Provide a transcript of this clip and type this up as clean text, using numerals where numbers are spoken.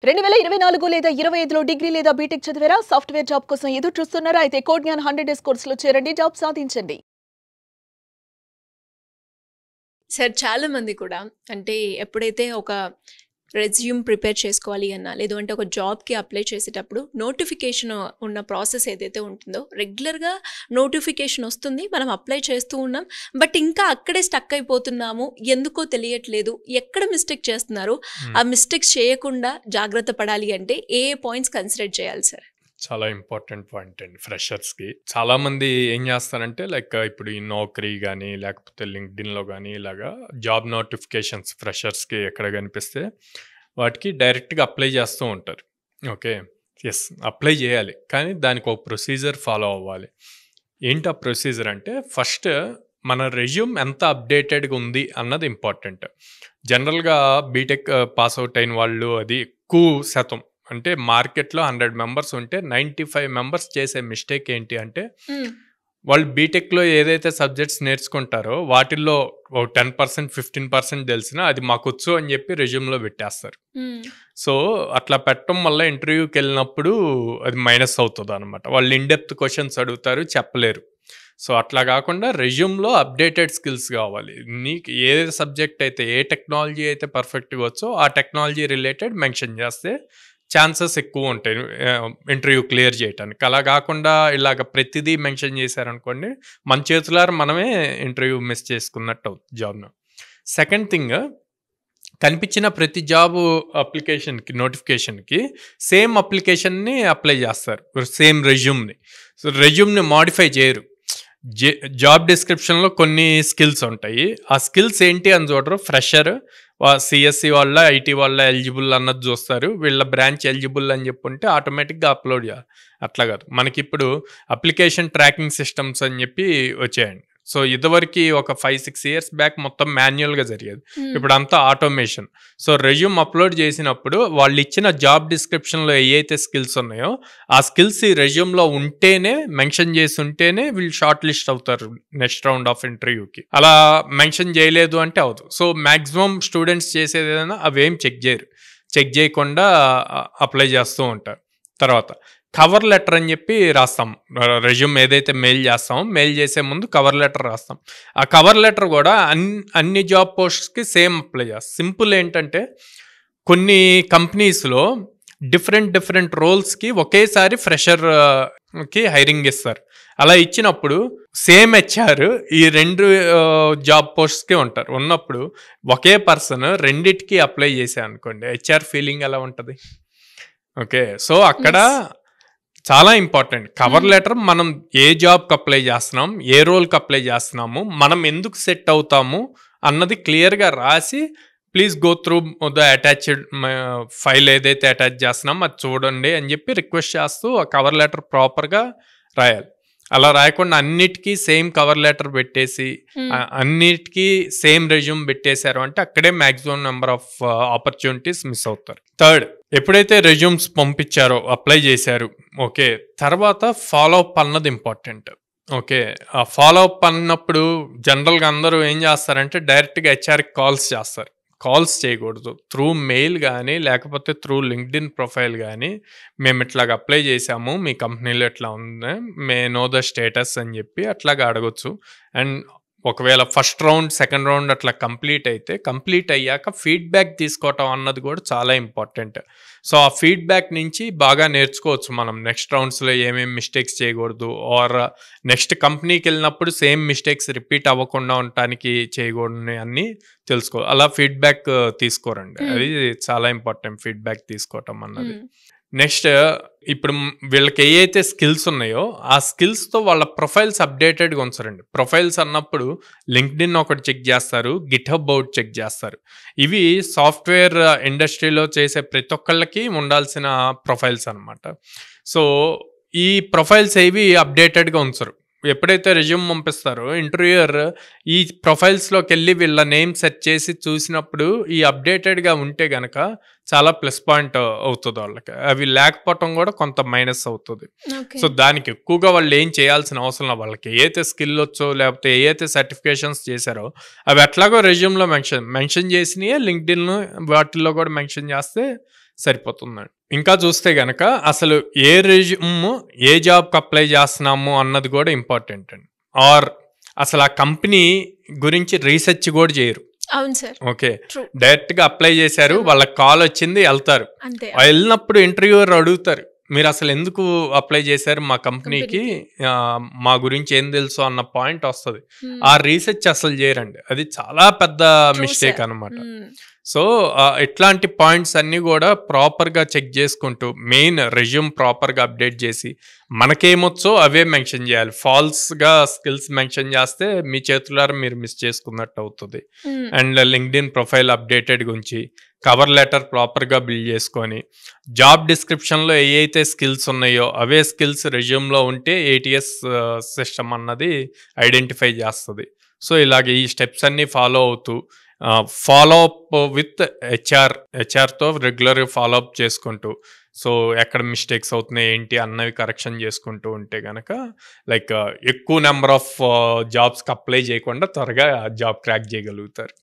2024 లేదా 25లో డిగ్రీ లేదా బీటెక్ చదివారా? సాఫ్ట్‌వేర్ జాబ్ కోసం ఎదురు చూస్తున్నారా? అయితే కోడ్ జ్ఞాన్ 100 డేస్ కోర్సులో చేరండి, జాబ్ సాధించండి. సార్ చాలామంది కూడా అంటే ఎప్పుడైతే ఒక రెజ్యూమ్ ప్రిపేర్ చేసుకోవాలి అన్నా లేదు అంటే ఒక జాబ్కి అప్లై చేసేటప్పుడు నోటిఫికేషన్ ఉన్న ప్రాసెస్ ఏదైతే ఉంటుందో రెగ్యులర్గా నోటిఫికేషన్ వస్తుంది, మనం అప్లై చేస్తూ ఉన్నాం, బట్ ఇంకా అక్కడే స్టక్ అయిపోతున్నాము, ఎందుకో తెలియట్లేదు, ఎక్కడ మిస్టేక్ చేస్తున్నారు, ఆ మిస్టేక్స్ చేయకుండా జాగ్రత్త పడాలి అంటే ఏ పాయింట్స్ కన్సిడర్ చేయాలి సార్? చాలా ఇంపార్టెంట్ పాయింట్ అండి ఫ్రెషర్స్కి. చాలామంది ఏం చేస్తారంటే లైక్ ఇప్పుడు ఈ నౌకరీ కానీ లేకపోతే లింక్డ్ఇన్లో కానీ ఇలాగా జాబ్ నోటిఫికేషన్స్ ఫ్రెషర్స్కి ఎక్కడ కనిపిస్తే వాటికి డైరెక్ట్గా అప్లై చేస్తూ ఉంటారు. ఓకే, ఎస్ అప్లై చేయాలి, కానీ దానికి ఒక ప్రొసీజర్ ఫాలో అవ్వాలి. ఏంటి ఆ ప్రొసీజర్ అంటే ఫస్ట్ మన రెజ్యూమ్ ఎంత అప్డేటెడ్గా ఉంది అన్నది ఇంపార్టెంట్. జనరల్గా బీటెక్ పాస్ అవుట్ అయిన వాళ్ళు అది ఎక్కువ శాతం అంటే మార్కెట్లో 100 మెంబర్స్ ఉంటే 95 మెంబర్స్ చేసే మిస్టేక్ ఏంటి అంటే వాళ్ళు బీటెక్లో ఏదైతే సబ్జెక్ట్స్ నేర్చుకుంటారో వాటిల్లో ఒక 10% 15% తెలిసినా అది మాకొచ్చు అని చెప్పి రెజ్యూమ్లో పెట్టేస్తారు. సో అట్లా పెట్టడం వల్ల ఇంటర్వ్యూకి వెళ్ళినప్పుడు అది మైనస్ అవుతుంది అనమాట. వాళ్ళు ఇన్డెప్త్ క్వశ్చన్స్ అడుగుతారు, చెప్పలేరు. సో అట్లా కాకుండా రెజ్యూమ్లో అప్డేటెడ్ స్కిల్స్ కావాలి. నీకు ఏ సబ్జెక్ట్ అయితే ఏ టెక్నాలజీ అయితే పర్ఫెక్ట్గా వచ్చో ఆ టెక్నాలజీ రిలేటెడ్ మెన్షన్ చేస్తే ఛాన్సెస్ ఎక్కువ ఉంటాయి ఇంటర్వ్యూ క్లియర్ చేయడానికి. అలా కాకుండా ఇలాగ ప్రతిదీ మెన్షన్ చేశారనుకోండి మన చేతులారా మనమే ఇంటర్వ్యూ మిస్ చేసుకున్నట్టు అవుతుంది జాబ్ను. సెకండ్ థింగ్, కనిపించిన ప్రతి జాబ్ అప్లికేషన్కి నోటిఫికేషన్కి సేమ్ అప్లికేషన్ని అప్లై చేస్తారు, సేమ్ రెజ్యూమ్ని. సో రెజ్యూమ్ని మాడిఫై చేయరు. జాబ్ డిస్క్రిప్షన్లో కొన్ని స్కిల్స్ ఉంటాయి, ఆ స్కిల్స్ ఏంటి అని చూడరు. ఫ్రెషర్ సిఎస్సి వాళ్ళ ఐటీ వాళ్ళ ఎలిజిబుల్ అన్నది చూస్తారు. వీళ్ళ బ్రాంచ్ ఎలిజిబుల్ అని చెప్పుంటే ఆటోమేటిక్గా అప్లోడ్ చేయాలి. అట్లా కాదు, మనకి ఇప్పుడు అప్లికేషన్ ట్రాకింగ్ సిస్టమ్స్ అని చెప్పి వచ్చాయండి. సో ఇదివరకు ఒక 5-6 ఇయర్స్ బ్యాక్ మొత్తం మాన్యువల్గా జరిగేది, ఇప్పుడు అంతా ఆటోమేషన్. సో రెజ్యూమ్ అప్లోడ్ చేసినప్పుడు వాళ్ళు ఇచ్చిన జాబ్ డిస్క్రిప్షన్లో ఏవైతే స్కిల్స్ ఉన్నాయో ఆ స్కిల్స్ ఈ రెజ్యూమ్లో ఉంటేనే మెన్షన్ చేసి ఉంటేనే వీళ్ళు షార్ట్ లిస్ట్ అవుతారు నెక్స్ట్ రౌండ్ ఆఫ్ ఇంటర్వ్యూకి. అలా మెన్షన్ చేయలేదు అంటే అవదు. సో మ్యాక్సిమం స్టూడెంట్స్ చేసేది ఏదైనా అవేం చెక్ చేయరు, చెక్ చేయకుండా అప్లై చేస్తూ ఉంటారు. తర్వాత కవర్ లెటర్ అని చెప్పి రాస్తాం. రెజ్యూమ్ ఏదైతే మెయిల్ చేస్తామో మెయిల్ చేసే ముందు కవర్ లెటర్ రాస్తాం. ఆ కవర్ లెటర్ కూడా అన్ని జాబ్ పోస్ట్స్కి సేమ్ అప్లై చేస్తాం. సింపుల్ ఏంటంటే కొన్ని కంపెనీస్లో డిఫరెంట్ రోల్స్కి ఒకేసారి ఫ్రెషర్కి హైరింగ్ ఇస్తారు. అలా ఇచ్చినప్పుడు సేమ్ హెచ్ఆర్ ఈ 2 జాబ్ పోస్ట్స్కి ఉంటారు. ఉన్నప్పుడు ఒకే పర్సన్ రెండిటికి అప్లై చేసే అనుకోండి హెచ్ఆర్ ఫీలింగ్ ఎలా ఉంటుంది? ఓకే, సో అక్కడ చాలా ఇంపార్టెంట్ కవర్ లెటర్. మనం ఏ జాబ్కి అప్లై చేస్తున్నాం, ఏ రోల్కి అప్లై చేస్తున్నాము, మనం ఎందుకు సెట్ అవుతాము అన్నది క్లియర్గా రాసి please go through the attached file ఏదైతే అటాచ్ చేస్తున్నామో అది చూడండి అని చెప్పి రిక్వెస్ట్ చేస్తూ ఆ కవర్ లెటర్ ప్రాపర్గా రాయాలి. అలా రాయకుండా అన్నిటికీ సేమ్ కవర్ లెటర్ పెట్టేసి అన్నిటికీ సేమ్ రెజ్యూమ్ పెట్టేశారు అంటే అక్కడే maximum number of opportunities miss అవుతారు. థర్డ్, ఎప్పుడైతే రెజ్యూమ్స్ పంపించారో అప్లై చేశారు, ఓకే, తర్వాత ఫాలో అప్ అన్నది ఇంపార్టెంట్. ఓకే, ఆ ఫాలో అప్ అన్నప్పుడు జనరల్గా అందరూ ఏం చేస్తారంటే డైరెక్ట్గా హెచ్ఆర్కి కాల్స్ చేస్తారు. కాల్స్ చేయకూడదు. త్రూ మెయిల్ కానీ లేకపోతే త్రూ లింక్డ్ఇన్ ప్రొఫైల్ కానీ మేము ఇట్లాగ అప్లై చేసాము, మీ కంపెనీలో ఎట్లా ఉంది, మే నో ద స్టేటస్ అని చెప్పి అట్లాగా అడగొచ్చు. అండ్ ఒకవేళ ఫస్ట్ రౌండ్ సెకండ్ రౌండ్ అట్లా కంప్లీట్ అయ్యాక ఫీడ్బ్యాక్ తీసుకోవటం అన్నది కూడా చాలా ఇంపార్టెంట్. సో ఆ ఫీడ్బ్యాక్ నుంచి బాగా నేర్చుకోవచ్చు మనం నెక్స్ట్ రౌండ్స్లో ఏమేమి మిస్టేక్స్ చేయకూడదు, ఆర్ నెక్స్ట్ కంపెనీకి వెళ్ళినప్పుడు సేమ్ మిస్టేక్స్ రిపీట్ అవ్వకుండా ఉండటానికి చేయకూడని అన్నీ తెలుసుకో. అలా ఫీడ్బ్యాక్ తీసుకోరండి, అది చాలా ఇంపార్టెంట్ ఫీడ్బ్యాక్ తీసుకోవటం అన్నది. నెక్స్ట్, ఇప్పుడు వీళ్ళకి ఏవైతే స్కిల్స్ ఉన్నాయో ఆ స్కిల్స్తో వాళ్ళ ప్రొఫైల్స్ అప్డేటెడ్గా ఉంచారండి. ప్రొఫైల్స్ అన్నప్పుడు లింక్డ్ఇన్ ఒకటి చెక్ చేస్తారు, గిట్హబ్ ఒకటి చెక్ చేస్తారు. ఇవి సాఫ్ట్వేర్ ఇండస్ట్రీలో చేసే ప్రతి ఒక్కళ్ళకి ఉండాల్సిన ప్రొఫైల్స్ అనమాట. సో ఈ ప్రొఫైల్స్ ఏవి అప్డేటెడ్గా ఉంచరు. ఎప్పుడైతే రెజ్యూమ్ పంపిస్తారో ఇంటర్వ్యూయర్ ఈ ప్రొఫైల్స్లోకి వెళ్ళి వీళ్ళ నేమ్ సెర్చ్ చేసి చూసినప్పుడు ఈ అప్డేటెడ్గా ఉంటే గనక చాలా ప్లస్ పాయింట్ అవుతుంది వాళ్ళకి. అవి లేకపోవటం కూడా కొంత మైనస్ అవుతుంది. సో దానికి ఎక్కువగా వాళ్ళు ఏం చేయాల్సిన అవసరం లేదు. వాళ్ళకి ఏదైతే స్కిల్ వచ్చో లేకపోతే ఏదైతే సర్టిఫికేషన్స్ చేశారో అవి ఎట్లాగో రెజ్యూమ్లో మెన్షన్ చేసినాయే లింక్డ్ఇన్ వాటిల్లో కూడా మెన్షన్ చేస్తే సరిపోతుందండి. ఇంకా చూస్తే గనక అసలు ఏ రెజ్యూమ్ ఏ జాబ్‌కి అప్లై చేస్తున్నాము అన్నది కూడా ఇంపార్టెంట్ అండి. ఆర్ అసలు ఆ కంపెనీ గురించి రీసెర్చ్ కూడా చేయరు. అవును సార్. ఓకే. ట్రూ. డైరెక్ట్‌గా అప్లై చేశారు. వాళ్ళకి కాల్ వచ్చింది ఎళ్తారు. అంతే. వెళ్ళినప్పుడు ఇంటర్వ్యూయర్ అడుగుతారు. మీరు అసలు ఎందుకు అప్లై చేశారు మా కంపెనీకి? మా గురించి ఏం తెలుసు అన్న పాయింట్ వస్తది. ఆ రీసెర్చ్ అసలు చేయరండి. అది చాలా పెద్ద ట్రూ మిస్టేక్ సార్. అనమాట. సో ఇట్లాంటి పాయింట్స్ అన్నీ కూడా ప్రాపర్‌గా చెక్ చేసుకుంటూ మెయిన్ రెజ్యూమ్ ప్రాపర్‌గా అప్డేట్ చేసి మనకేమొచ్చో అవే మెన్షన్ చేయాలి. ఫాల్స్‌గా స్కిల్స్ మెన్షన్ చేస్తే మీ చేతులారా మీరు మిస్ చేసుకున్నట్టు అవుతది. అండ్ లింక్డ్ఇన్ ప్రొఫైల్ అప్డేటెడ్‌గా ఉంచి కవర్ లెటర్ ప్రాపర్‌గా బిల్డ్ చేసుకొని జాబ్ డిస్క్రిప్షన్‌లో ఏయైతే స్కిల్స్ ఉన్నాయో అవే స్కిల్స్ రెజ్యూమ్‌లో ఉంటే ఏటీఎస్ సిస్టమ్ అన్నది ఐడెంటిఫై చేస్తది. సో ఇలాగ ఈ స్టెప్స్ అన్నీ ఫాలో అవుతూ ఫాలో అప్ విత్ హెచ్ఆర్‌తో రెగ్యులర్‌గా ఫాలో అప్ చేసుకుంటూ సో ఎక్కడ మిస్టేక్స్ అవుతున్నాయి ఏంటి అన్నవి కరెక్షన్ చేసుకుంటూ ఉంటే గనక లైక్ ఎక్కువ నెంబర్ ఆఫ్ జాబ్స్‌కి అప్లై చేయకుండా త్వరగా జాబ్ క్రాక్ చేయగలుగుతారు.